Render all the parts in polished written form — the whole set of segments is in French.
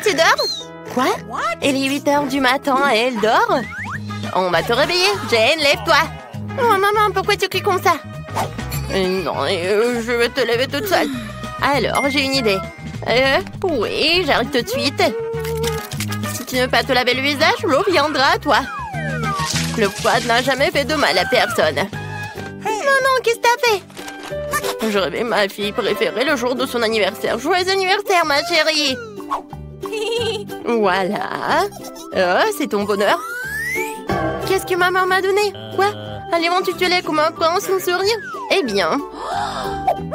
Tu dors? Quoi? Il est 8 h du matin et elle dort? On va te réveiller. Jane, lève-toi. Oh, maman, pourquoi tu cries comme ça? Non, je vais te lever toute seule. Alors, j'ai une idée. Oui, j'arrive tout de suite. Si tu ne veux pas te laver le visage, l'eau viendra à toi. Le poids n'a jamais fait de mal à personne. Maman, qu'est-ce que t'as fait? Je rêvais ma fille préférée le jour de son anniversaire. Joyeux anniversaire, ma chérie! Voilà. Oh, c'est ton bonheur. Qu'est-ce que maman m'a donné? Quoi? Allez-moi tutoyer comme un prince sans sourire? Eh bien...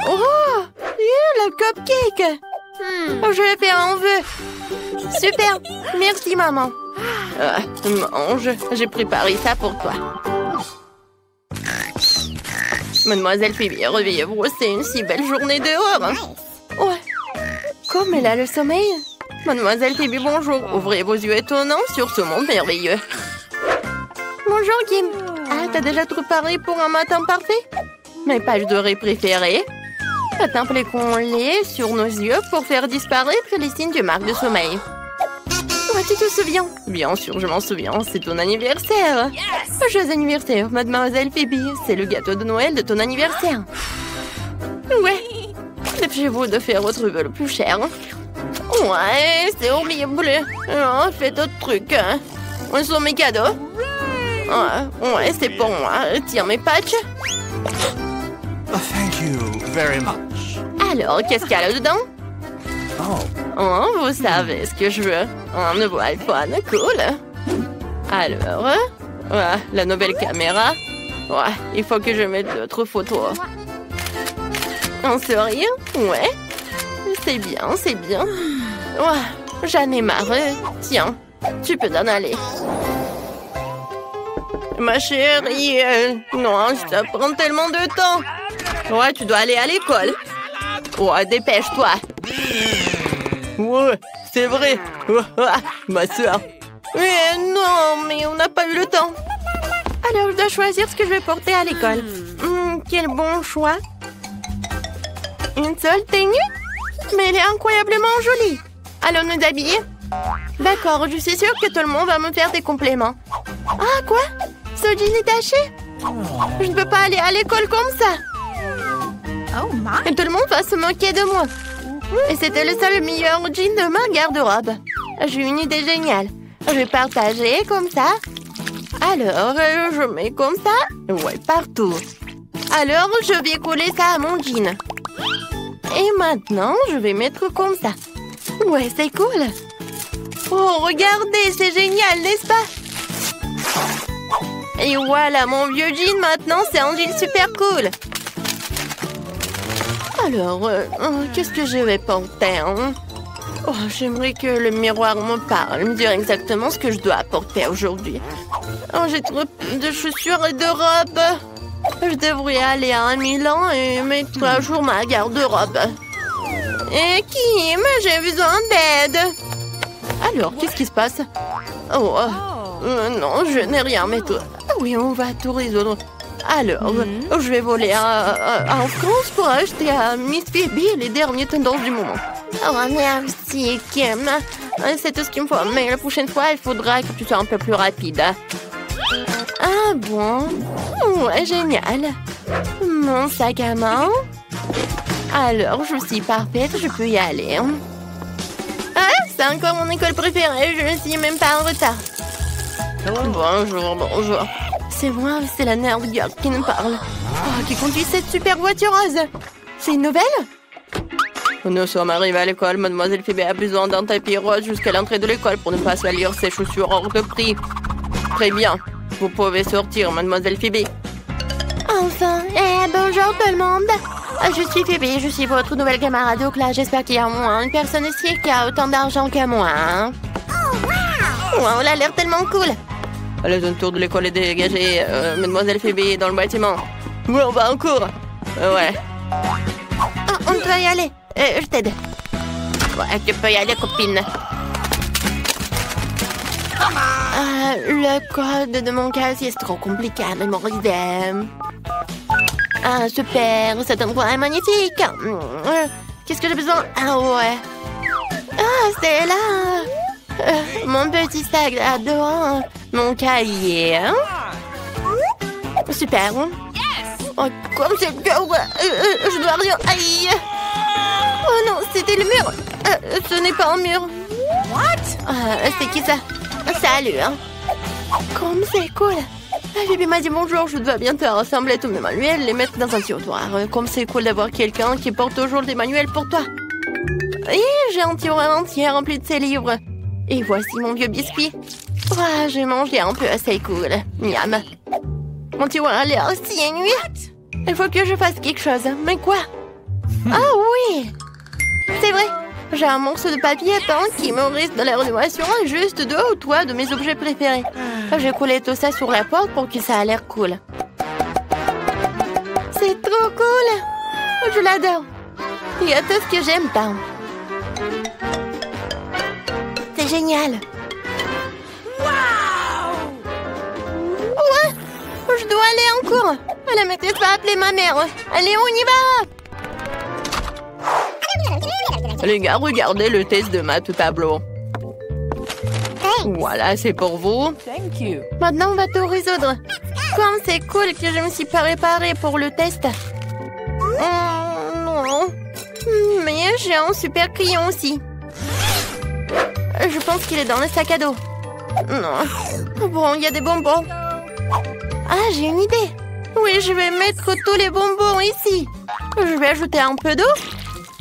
Oh! Le cupcake! Je vais faire un vœu. Super! Merci, maman. Mange. J'ai préparé ça pour toi. Mademoiselle Phoebe, réveillez-vous. C'est une si belle journée dehors. Ouais. Comme elle a le sommeil. Mademoiselle Phoebe, bonjour. Ouvrez vos yeux étonnants sur ce monde merveilleux. Bonjour, Kim. Ah, t'as déjà tout préparé pour un matin parfait? Mes pages dorées préférées. Attends, qu'on les sur nos yeux pour faire disparaître les signes du marque de sommeil. Ouais, tu te souviens? Bien sûr, je m'en souviens. C'est ton anniversaire. Joyeux anniversaire, Mademoiselle Phoebe. C'est le gâteau de Noël de ton anniversaire. Ouais. Dépêchez-vous de faire votre vœu le plus cher. Ouais, c'est horrible. Oh, fais d'autres trucs. Où sont mes cadeaux? Ouais, c'est pour moi. Tiens mes patchs. Thank you very much. Alors, qu'est-ce qu'il y a là-dedans? Oh, vous savez ce que je veux. Un nouveau iPhone, cool. Alors, la nouvelle caméra. Ouais, il faut que je mette d'autres photos. Un sourire? Ouais. C'est bien, c'est bien. Ouais, j'en ai marre. Tiens, tu peux t'en aller. Ma chérie, non, ça prend tellement de temps. Ouais, tu dois aller à l'école. Ouais, dépêche-toi. Ouais, c'est vrai. Ma soeur. Mais non, mais on n'a pas eu le temps. Alors, je dois choisir ce que je vais porter à l'école. Quel bon choix. Une seule tenue? Mais elle est incroyablement jolie. Allons nous habiller? D'accord, je suis sûre que tout le monde va me faire des compliments. Ah, quoi? Ce jean est taché? Je ne peux pas aller à l'école comme ça. Et tout le monde va se moquer de moi. Et c'était le seul meilleur jean de ma garde-robe. J'ai une idée géniale. Je vais partager comme ça. Alors, je mets comme ça. Ouais, partout. Alors, je vais coller ça à mon jean. Et maintenant, je vais mettre comme ça. Ouais, c'est cool. Oh, regardez, c'est génial, n'est-ce pas? Et voilà, mon vieux jean, maintenant, c'est un jean super cool. Alors, qu'est-ce que je vais porter, hein? Oh, j'aimerais que le miroir me parle, me dire exactement ce que je dois porter aujourd'hui. Oh, j'ai trop de chaussures et de robes. Je devrais aller à Milan et mettre à jour ma garde-robe. Et Kim, j'ai besoin d'aide. Alors, qu'est-ce qui se passe? Oh, non, je n'ai rien, mais toi. Oui, on va tout résoudre. Alors, je vais voler en France pour acheter à Miss Phoebe les dernières tendances du moment. Oh, merci, Kim. C'est tout ce qu'il me faut. Mais la prochaine fois, il faudra que tu sois un peu plus rapide. Ah bon? Ouais, génial. Mon sac à main. Alors, je suis parfaite, je peux y aller. Ah, c'est encore mon école préférée, je ne suis même pas en retard. Bonjour, bonjour. C'est moi, c'est la nerd girl qui nous parle. Oh, qui conduit cette super voiture rose. C'est une nouvelle? Nous sommes arrivés à l'école. Mademoiselle Phoebe a besoin d'un tapis rose jusqu'à l'entrée de l'école pour ne pas salir ses chaussures hors de prix. Très bien. Vous pouvez sortir, Mademoiselle Phoebe. Enfin, bonjour tout le monde. Je suis Phoebe, je suis votre nouvelle camarade au classe. J'espère qu'il y a au moins une personne ici qui a autant d'argent que moi. Wow, elle a l'air tellement cool. Allez, un tour de l'école est dégagé. Mademoiselle Phoebe est dans le bâtiment. Oui, on va en cours. Ouais. Oh, on doit y aller. Je t'aide. Ouais, tu peux y aller, copine. Le code de mon casier, c'est trop compliqué à mémoriser. Ah, super, cet endroit est magnifique. Qu'est-ce que j'ai besoin? Ah ouais. Ah, c'est là. Mon petit sac à dos, mon cahier. Hein? Super. Oh, comme c'est dur. Je dois rien. Aïe. Oh non, c'était le mur. Ce n'est pas un mur. C'est qui ça? Salut. Hein? Comme c'est cool. Bibi m'a dit bonjour, je dois bientôt rassembler tous mes manuels et les mettre dans un tiroir. Comme c'est cool d'avoir quelqu'un qui porte toujours des manuels pour toi. Et j'ai un tiroir entier rempli de ces livres. Et voici mon vieux biscuit. Oh, j'ai mangé un peu, c'est cool. Miam. Mon tiroir a l'air si ennuyé. Il faut que je fasse quelque chose. Mais quoi? Ah oui! C'est vrai. J'ai un morceau de papier peint qui me reste de la rénovation juste 2 ou 3 de mes objets préférés. J'ai collé tout ça sur la porte pour que ça a l'air cool. C'est trop cool! Je l'adore. Il y a tout ce que j'aime pas. C'est génial. Ouais, je dois aller en cours. La maîtresse va appeler ma mère. Allez, on y va! Les gars, regardez le test de maths au tableau. Voilà, c'est pour vous. Maintenant, on va tout résoudre. Comme c'est cool que je me suis pas préparée pour le test. Non. Mais j'ai un super crayon aussi. Je pense qu'il est dans le sac à dos. Non. Bon, il y a des bonbons. Ah, j'ai une idée. Oui, je vais mettre tous les bonbons ici. Je vais ajouter un peu d'eau.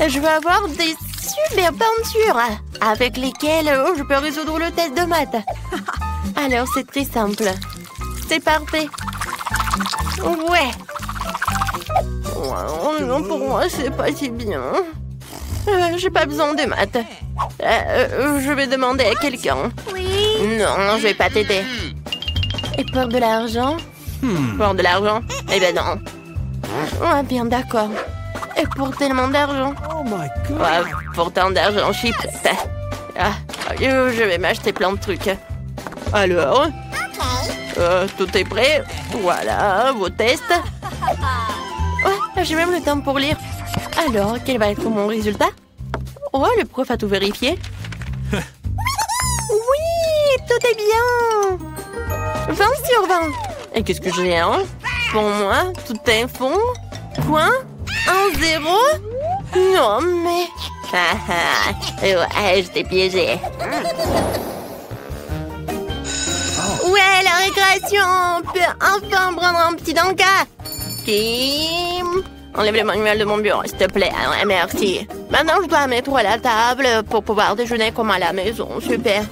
Et je vais avoir des super peintures avec lesquelles je peux résoudre le test de maths. Alors, c'est très simple. C'est parfait. Ouais. Non, pour moi, c'est pas si bien. J'ai pas besoin de maths. Je vais demander à quelqu'un. Oui. Non, je vais pas t'aider. Et pour de l'argent? Pour de l'argent? Eh ben non. Ouais, bien d'accord. Et pour tellement d'argent? Oh my God. Ouais, pour tant d'argent, je suis prête. Ah, je vais m'acheter plein de trucs. Alors? Tout est prêt? Voilà, vos tests. Ouais, j'ai même le temps pour lire. Alors, quel va être mon résultat? Oh, le prof a tout vérifié. Oui, tout est bien. 20 sur 20. Et qu'est-ce que j'ai, hein? Pour moi, tout est fond. Quoi? 1-0? Non, mais... ouais, je t'ai piégé. Ouais, la récréation. On peut enfin prendre un petit encas. Kim, enlève le manuel de mon bureau, s'il te plaît. Ouais, merci. Maintenant, je dois mettre à la table pour pouvoir déjeuner comme à la maison. Super.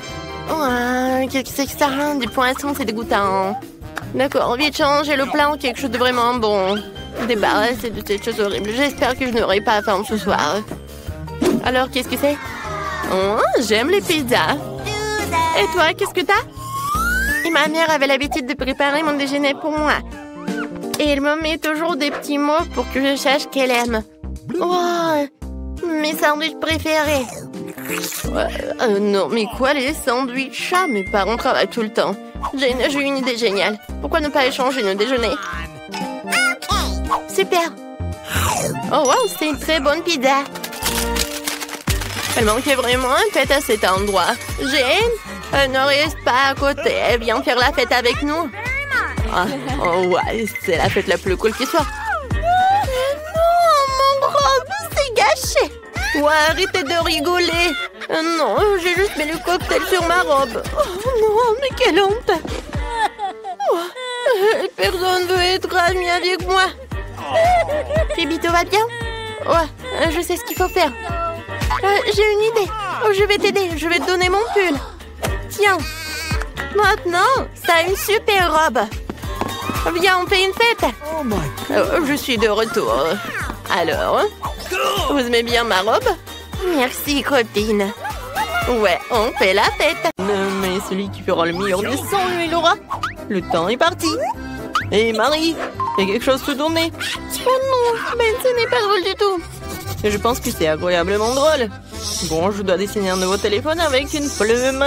Ouais, qu'est-ce que c'est que ça? Du poisson, c'est dégoûtant. D'accord, vite changer le plan, quelque chose de vraiment bon. Débarrasser de cette chose horrible. J'espère que je n'aurai pas faim ce soir. Alors, qu'est-ce que c'est? Oh, j'aime les pizzas. Et toi, qu'est-ce que t'as? Et ma mère avait l'habitude de préparer mon déjeuner pour moi. Et elle me met toujours des petits mots pour que je sache qu'elle aime. Oh, mes sandwichs préférés. Non, mais quoi, les sandwichs? Mes parents travaillent tout le temps. J'ai une idée géniale. Pourquoi ne pas échanger nos déjeuners? Super. Oh, wow, c'est une très bonne pizza. Elle manquait vraiment un fête à cet endroit. Jane, ne reste pas à côté. Viens faire la fête avec nous. Oh, ouais, c'est la fête la plus cool qui soit. Non, mon robe, c'est gâché. Ouais, arrêtez de rigoler. Non, j'ai juste mis le cocktail sur ma robe. Oh non, mais quelle honte. Oh, personne veut être ami avec moi. Phoebe, tout va bien? Ouais, je sais ce qu'il faut faire. J'ai une idée. Oh, je vais t'aider, je vais te donner mon pull. Tiens. Maintenant, t'as une super robe. Viens, on fait une fête. Oh my God. Je suis de retour. Alors, vous aimez bien ma robe? Merci, copine. Ouais, on fait la fête. Mais celui qui fera le meilleur des sons, lui, il aura. Le temps est parti. Et Marie, il y a quelque chose sous ton nez. Oh non, mais ce n'est pas drôle du tout. Je pense que c'est agréablement drôle. Bon, je dois dessiner un nouveau téléphone avec une plume.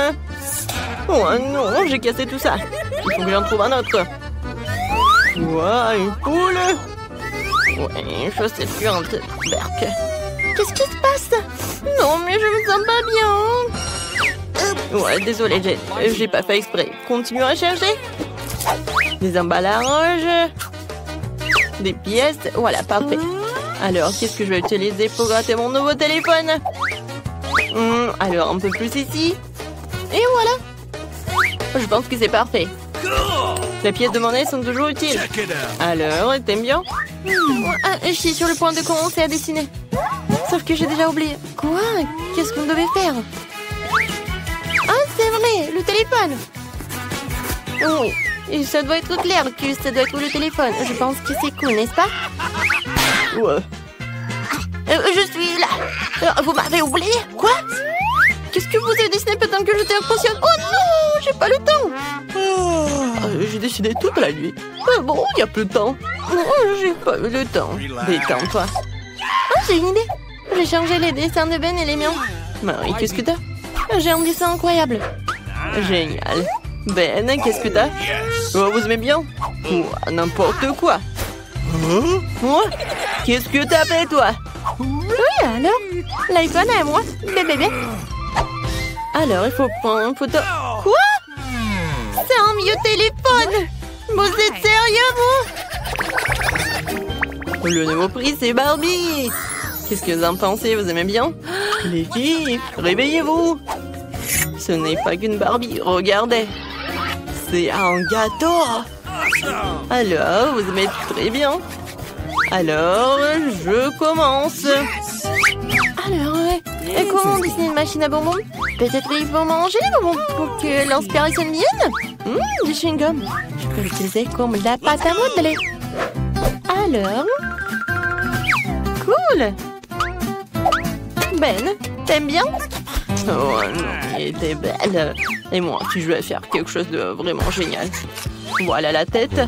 Oh non, j'ai cassé tout ça. Il faut que j'en trouve un autre. Ouah, une poule. Ouais, une chaussette puante. Berk. Qu'est-ce qui se passe? Non, mais je me sens pas bien. Ouais, désolé, Jen. J'ai pas fait exprès. Continue à chercher. Des emballages. Des pièces. Voilà, parfait. Alors, qu'est-ce que je vais utiliser pour gratter mon nouveau téléphone? Alors, un peu plus ici. Et voilà. Je pense que c'est parfait. Les pièces de monnaie sont toujours utiles. Alors, t'aimes bien? Je suis sur le point de commencer à dessiner. Sauf que j'ai déjà oublié. Quoi? Qu'est-ce qu'on devait faire? Ah, c'est vrai, le téléphone. Oui, et ça doit être clair que ça doit être le téléphone. Je pense que c'est cool, n'est-ce pas? Ouais. Je suis là. Vous m'avez oublié? Quoi? Qu'est-ce que vous avez dessiné pendant que j'étais inconsciente? Oh non, j'ai pas le temps. J'ai dessiné toute la nuit. Bon, il n'y a plus de temps. J'ai pas eu le temps. Détends-toi. Ah, j'ai une idée. J'ai changé les dessins de Ben et les miens. Marie, qu'est-ce que t'as? J'ai un dessin incroyable. Génial. Ben, qu'est-ce que t'as? Oh, vous aimez bien? N'importe quoi. Moi? Qu'est-ce que t'as fait, toi? Oui, alors? L'iPhone à moi. Bébé. Alors, il faut prendre une photo. Quoi? C'est un vieux téléphone. Vous êtes sérieux, vous? Le nouveau prix, c'est Barbie. Qu'est-ce que vous en pensez? Vous aimez bien? Les filles, réveillez-vous. Ce n'est pas qu'une Barbie, regardez. C'est un gâteau. Alors, vous aimez très bien. Alors, je commence. Alors, comment dessiner une machine à bonbons? Peut-être il faut manger les bonbons pour que l'inspiration vienne. Du chewing-gum. Je peux l'utiliser comme la pâte à modeler. Alors... Cool. Ben, t'aimes bien? Oh non, elle était belle. Et moi, si je vais faire quelque chose de vraiment génial. Voilà la tête.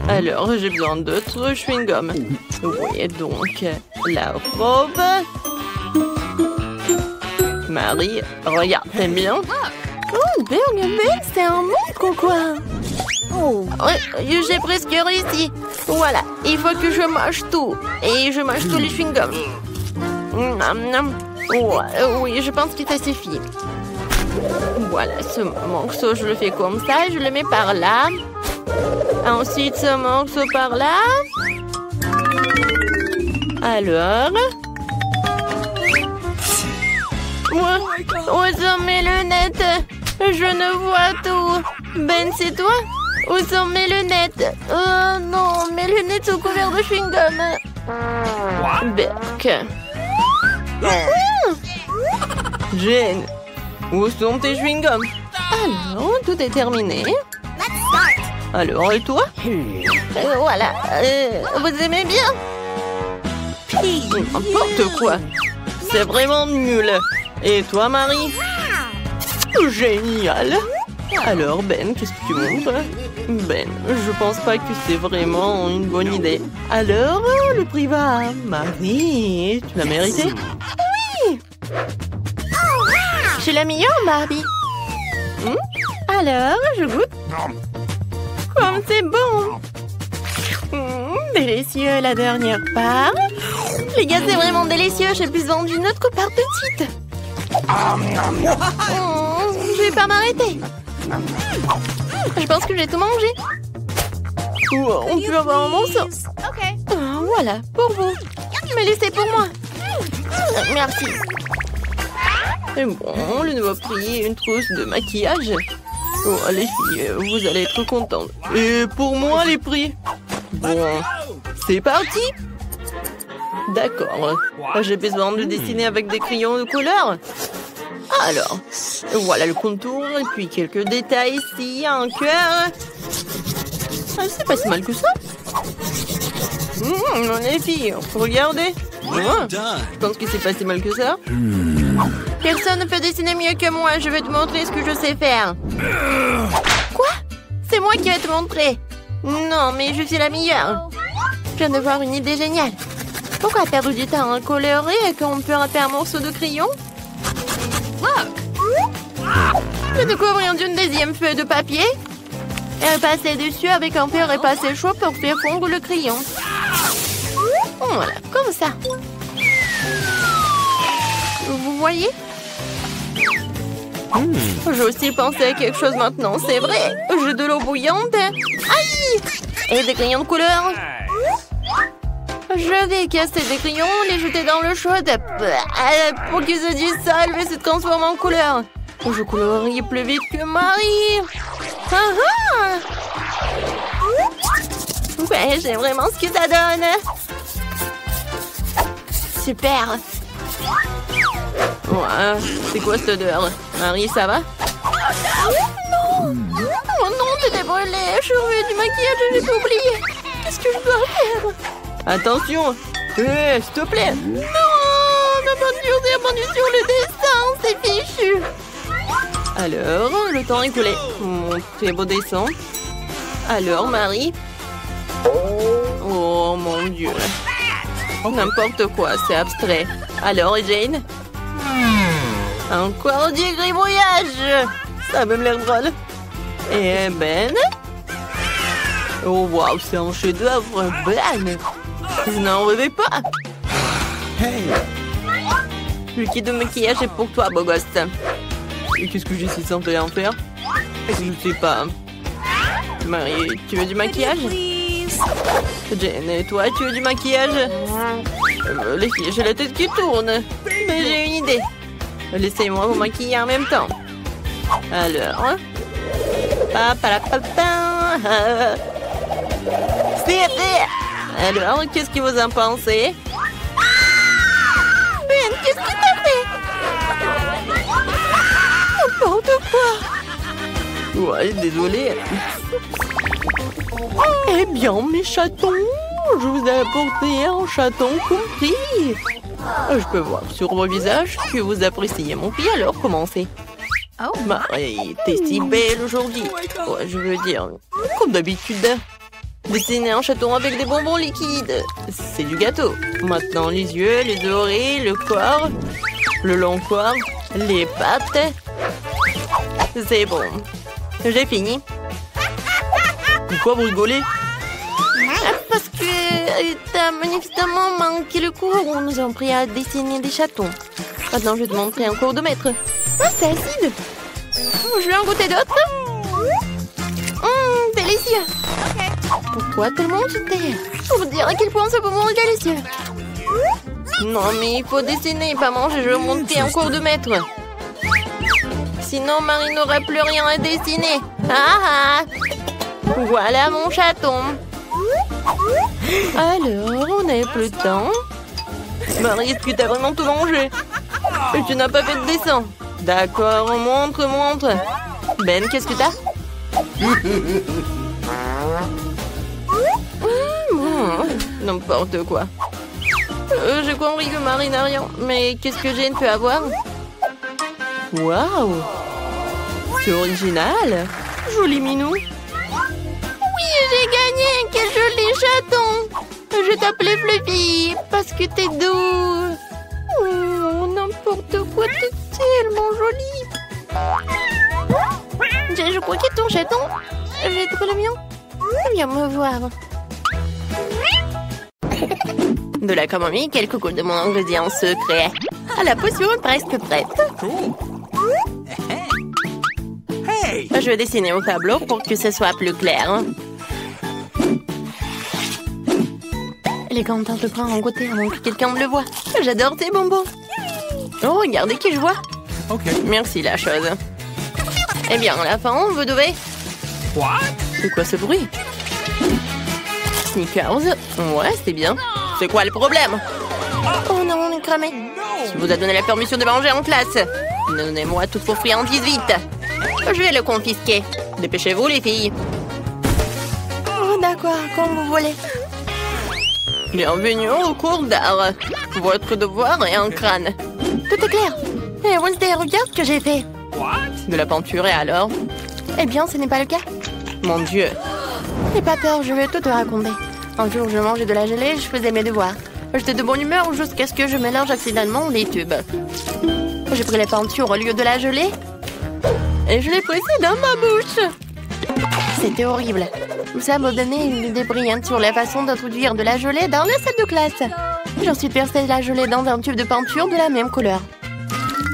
Alors, j'ai besoin d'autres chewing-gum. Oui, donc, la robe. Marie, regarde, t'aimes bien? Oh, Ben, c'est un monstre ou quoi? Oh, j'ai presque réussi. Voilà, il faut que je mange tout. Et je mange tous les chewing-gums. Oui, je pense que ça suffit. Voilà, ce morceau, je le fais comme ça. Je le mets par là. Ensuite, ce morceau par là. Alors... Où sont mes lunettes? Je ne vois tout. Ben, c'est toi? Où sont mes lunettes? Oh non, mes lunettes sont couvertes de chewing-gum. Berk. Jane, où sont tes chewing-gums? Alors, tout est terminé. Alors, et toi? Voilà. Vous aimez bien? N'importe quoi. C'est vraiment nul. Et toi, Marie? Génial. Alors, Ben, qu'est-ce que tu montres? Ben, je pense pas que c'est vraiment une bonne idée. Alors, le prix va à Marie. Tu l'as mérité? Oui. J'ai la meilleure, Barbie. Alors, je goûte. Comme c'est bon. Délicieux, la dernière part. Les gars, c'est vraiment délicieux. J'ai besoin d'une autre part de petite. Je vais pas m'arrêter. Je pense que j'ai tout mangé. On peut avoir un morceau. Voilà, pour vous. Mais laissez pour moi. Merci. Et bon, le nouveau prix, une trousse de maquillage. Oh, les filles, vous allez être contentes. Et pour moi, les prix. Bon, c'est parti. D'accord. J'ai besoin de dessiner avec des crayons de couleur. Alors, voilà le contour. Et puis quelques détails ici. Un cœur. C'est pas si mal que ça. Les filles, regardez. Je pense que c'est pas si mal que ça. Personne ne peut dessiner mieux que moi. Je vais te montrer ce que je sais faire. Quoi? C'est moi qui vais te montrer. Non, mais je suis la meilleure. Je viens de voir une idée géniale. Pourquoi perdre du temps à colorer quand on peut râper un morceau de crayon? Je découvre une deuxième feuille de papier et passer dessus avec un fer épacé chaud pour faire fondre le crayon. Voilà, comme ça. Vous voyez? J'ai aussi pensé à quelque chose maintenant, c'est vrai. J'ai de l'eau bouillante. Aïe! Et des crayons de couleur. Je vais casser des crayons, les jeter dans l'eau chaude. Pour qu'ils se dissolvent et se transforment en couleur. Je colorie plus vite que Marie. Ouais, j'aime vraiment ce que ça donne. Super. Ouais, c'est quoi cette odeur? Marie, ça va? Non! Oh non, t'étais brûlée. Je suis revenue du maquillage et j'ai tout oublié. Qu'est-ce que je dois faire? Attention! S'il te plaît! Non! Ma peinture s'est répandue sur le dessin! C'est fichu! Alors, le temps est écoulé. Très beau dessin. Alors, Marie? Oh mon Dieu! N'importe quoi, c'est abstrait. Alors, Jane? Encore du gribouillage! Ça a même l'air drôle. Et Ben? Oh waouh, c'est un chef-d'œuvre, Ben! Je n'en reviens pas! Hey! Le kit de maquillage est pour toi, beau gosse. Et qu'est-ce que j'ai si simple à en faire? Je ne sais pas. Marie, tu veux du maquillage? Jane, et toi, tu veux du maquillage? Les filles, j'ai la tête qui tourne. Mais j'ai une idée. Laissez-moi vous maquiller en même temps. Alors... Alors, qu'est-ce que vous en pensez? Ben, qu'est-ce que t'as fait? N'importe quoi. Ouais, désolée. Eh bien, mes chatons, je vous ai apporté un chaton compris. Je peux voir sur vos visages que vous appréciez mon pied, alors commencez. Oh, Marie, t'es si belle aujourd'hui. Ouais, je veux dire, comme d'habitude. Dessiner un chaton avec des bonbons liquides, c'est du gâteau. Maintenant, les yeux, les oreilles, le corps, le long corps, les pattes. C'est bon. J'ai fini. Pourquoi vous rigolez? Parce que t'as manifestement manqué le cours où nous avons pris à dessiner des chatons. Maintenant, je vais te montrer un cours de maître. Ah, c'est acide. Je vais en goûter d'autres. Délicieux. Pourquoi tellement jeter? Pour dire à quel point ce moment est délicieux. Non, mais il faut dessiner, pas manger. Je vais monter en cours de maître. Sinon, Marie n'aura plus rien à dessiner. Voilà mon chaton. Alors, on n'a plus de temps. Marie, est-ce que t'as vraiment tout mangé? Et tu n'as pas fait de dessin. D'accord, montre. Ben, qu'est-ce que t'as? N'importe quoi. J'ai compris que Marie n'a rien. Mais qu'est-ce que Jane peut avoir? Waouh! C'est original! Joli minou! Oui, j'ai gagné! Quel joli chaton! Je t'appelais Fluffy parce que t'es doux! Oh, n'importe quoi, t'es tellement joli! Je crois qu'il est ton chaton! J'ai trouvé le mien! Viens me voir! De la camomille, quelques gouttes de mon ingrédient secret. La potion est presque prête. Hey! Je vais dessiner au tableau pour que ce soit plus clair. Elle est contente de prendre un goûter avant que quelqu'un me le voie. J'adore tes bonbons. Oh, regardez qui je vois. Ok. Merci, la chose. Eh bien, à la fin, vous devez... What? C'est quoi ce bruit? Snickers. Ouais, c'est bien. C'est quoi le problème? Oh non, on est cramé. Qui vous a donné la permission de manger en classe? Donnez-moi toutes vos friandises vite. Je vais le confisquer. Dépêchez-vous, les filles. Oh, d'accord, comme vous voulez. Bienvenue au cours d'art. Votre devoir est un crâne. Tout est clair. Et Wednesday, regarde ce que j'ai fait. What? De la peinture, et alors? Eh bien, ce n'est pas le cas. Mon Dieu. N'aie pas peur, je vais tout te raconter. Un jour, je mangeais de la gelée et je faisais mes devoirs. J'étais de bonne humeur jusqu'à ce que je mélange accidentellement les tubes. J'ai pris la peinture au lieu de la gelée et je l'ai pressée dans ma bouche. C'était horrible. Ça m'a donné une idée brillante sur la façon d'introduire de la gelée dans la salle de classe. J'ensuite versé la gelée dans un tube de peinture de la même couleur.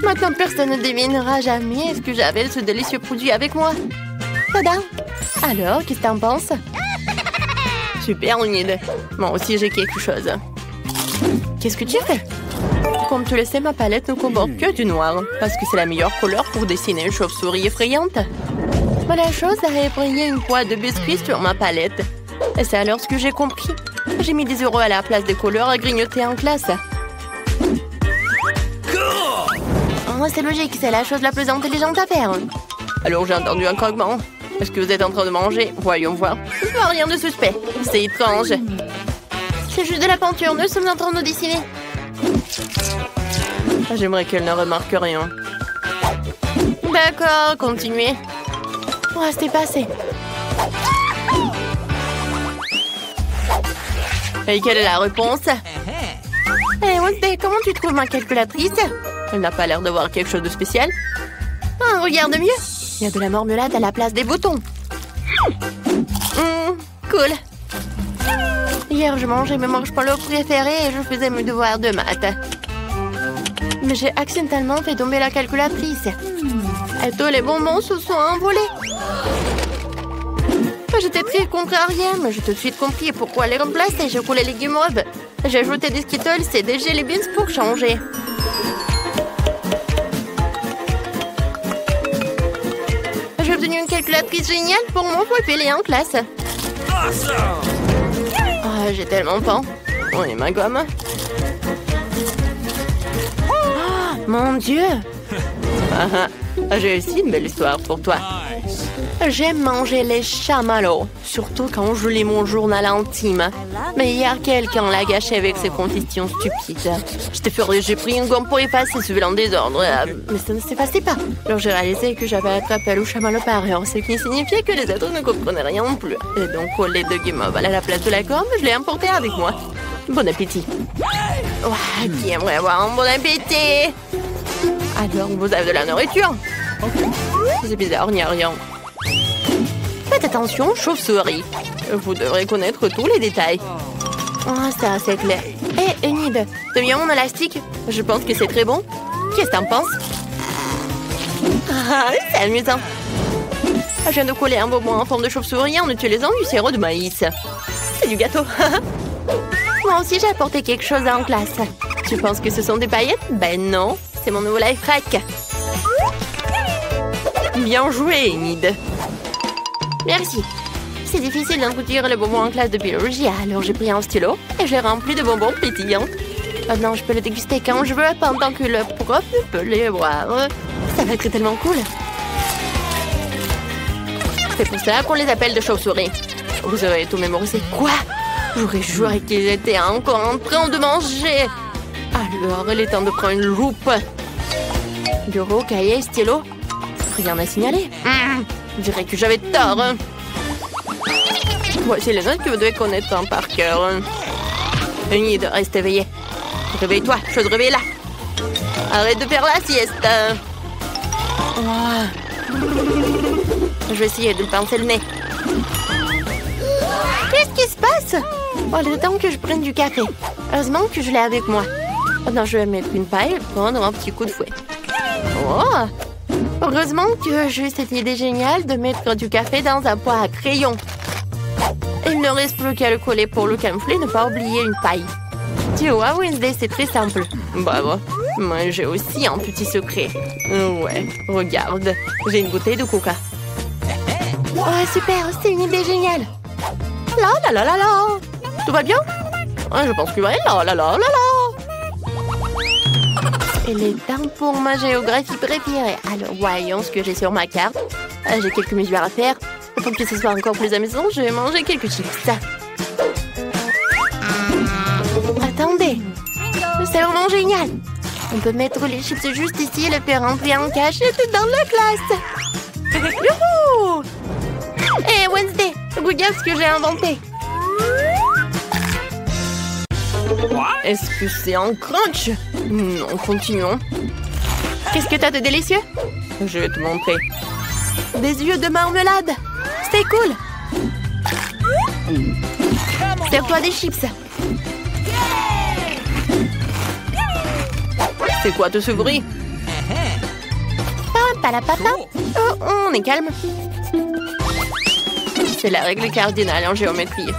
Maintenant, personne ne devinera jamais ce que j'avais ce délicieux produit avec moi. Tada! Alors, qu'est-ce que t'en penses? Super, Onid. Moi aussi, j'ai quelque chose. Qu'est-ce que tu fais? Comme tu le sais, ma palette ne comporte que du noir, parce que c'est la meilleure couleur pour dessiner une chauve-souris effrayante. Mais la chose a effrayé une boîte de biscuits sur ma palette. Et c'est alors ce que j'ai compris. J'ai mis des euros à la place des couleurs à grignoter en classe. Oh, c'est logique, c'est la chose la plus intelligente à faire. Alors j'ai entendu un croquement. Est-ce que vous êtes en train de manger? Voyons voir. Rien de suspect. C'est étrange. C'est juste de la peinture, nous sommes en train de dessiner. J'aimerais qu'elle ne remarque rien. D'accord, continuez. Oh, c'est passé. Et quelle est la réponse? Eh, Wednesday, comment tu trouves ma calculatrice? Elle n'a pas l'air de voir quelque chose de spécial. Ah, regarde mieux. Il y a de la marmelade à la place des boutons. Cool. Hier, je mangeais mes marshmallows préférés et je faisais mes devoirs de maths. Mais j'ai accidentellement fait tomber la calculatrice. Et tous les bonbons se sont envolés. J'étais très contrariée, mais j'ai tout de suite compris pourquoi les remplacer. J'ai coulé les guimauves. J'ai ajouté des Skittles et des Jelly Beans pour changer. J'ai obtenu une calculatrice géniale pour mon poupée en classe. Oh, j'ai tellement faim. Oh, et ma gomme. Oh, mon Dieu. J'ai aussi une belle histoire pour toi. J'aime manger les chamallows, surtout quand je lis mon journal intime. Mais hier, quelqu'un l'a gâché avec ses conditions stupides. J'étais furieuse, j'ai pris une gomme pour effacer ce vilain désordre. Mais ça ne s'effaçait pas. Alors j'ai réalisé que j'avais attrapé le chamallow par erreur, ce qui signifiait que les autres ne comprenaient rien non plus. Et donc, au lieu de guimauve à la place de la gomme, je l'ai emporté avec moi. Bon appétit. Oh, qui aimerait avoir un bon appétit? Alors, vous avez de la nourriture? C'est bizarre, il n'y a rien. Faites attention, chauve-souris. Vous devrez connaître tous les détails. Oh, c'est assez clair. Hé, Enid, t'as bien mon élastique? Je pense que c'est très bon. Qu'est-ce que t'en penses? Ah, c'est amusant. Je viens de coller un bonbon en forme de chauve-souris en utilisant du sirop de maïs. C'est du gâteau. Moi aussi, j'ai apporté quelque chose en classe. Tu penses que ce sont des paillettes? Ben non, c'est mon nouveau life hack. Bien joué, Enid. Merci. C'est difficile d'introduire les bonbons en classe de biologie, alors j'ai pris un stylo et je l'ai rempli de bonbons pétillants. Maintenant, je peux le déguster quand je veux, pendant que le prof peut les boire. Ça va être tellement cool. C'est pour ça qu'on les appelle de chauves-souris. Vous avez tout mémorisé. Quoi? J'aurais juré qu'ils étaient encore en train de manger. Alors, il est temps de prendre une loupe. Bureau, cahier, stylo. Rien à signaler. Je dirais que j'avais tort. Voici les notes que vous devez connaître par cœur. Enid, reste éveillée. Réveille-toi, je te réveille là. Arrête de faire la sieste. Oh. Je vais essayer de pincer le nez. Qu'est-ce qui se passe? Oh, il est temps que je prenne du café. Heureusement que je l'ai avec moi. Maintenant, je vais mettre une paille et prendre un petit coup de fouet. Oh! Heureusement que j'ai eu cette idée géniale de mettre du café dans un pot à crayon. Il ne reste plus qu'à le coller pour le camoufler, ne pas oublier une paille. Tu vois, Wednesday, c'est très simple. Bravo. Moi, j'ai aussi un petit secret. Ouais, regarde. J'ai une bouteille de coca. Oh, super, c'est une idée géniale. La la la la la. Tout va bien? Je pense que oui. La la la la la. Il est temps pour ma géographie préférée. Alors, voyons ce que j'ai sur ma carte. J'ai quelques mesures à faire. Pour que ce soit encore plus amusant, je vais manger quelques chips. Attendez. C'est vraiment génial. On peut mettre les chips juste ici et le faire rentrer en cachette dans la classe. Youhou! Hé, Wednesday, regarde ce que j'ai inventé. Est-ce que c'est un crunch? Non, continuons. Qu'est-ce que t'as de délicieux? Je vais te montrer. Des yeux de marmelade. C'est cool. Serre-toi des chips. C'est quoi tout ce bruit? ça la papa? Oh, on est calme. C'est la règle cardinale en géométrie.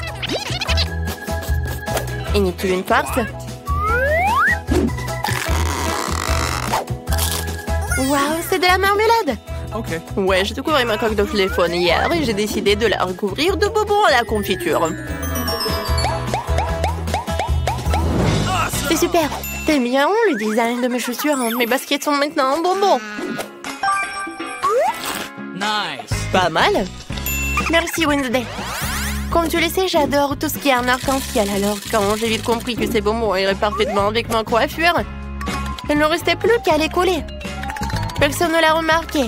Inutile une farce. Waouh, c'est de la marmelade! Okay. Ouais, j'ai découvert ma coque de téléphone hier et j'ai décidé de la recouvrir de bonbons à la confiture. C'est super! T'aimes bien le design de mes chaussures? Mes baskets sont maintenant en bonbons. Nice. Pas mal! Merci Wednesday. Comme tu le sais, j'adore tout ce qui est un arc-en-ciel. Alors, quand j'ai vite compris que ces bonbons iraient parfaitement avec ma coiffure, il ne restait plus qu'à les coller. Personne ne l'a remarqué.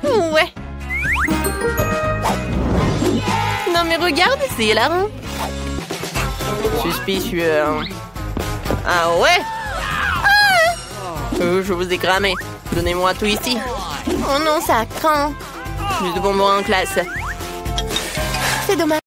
Ouais. Non mais regarde, c'est là. Suspicieux. Ah ouais? Je vous ai cramé. Donnez-moi tout ici. Oh non, ça craint. Plus de bonbons en classe. C'est dommage.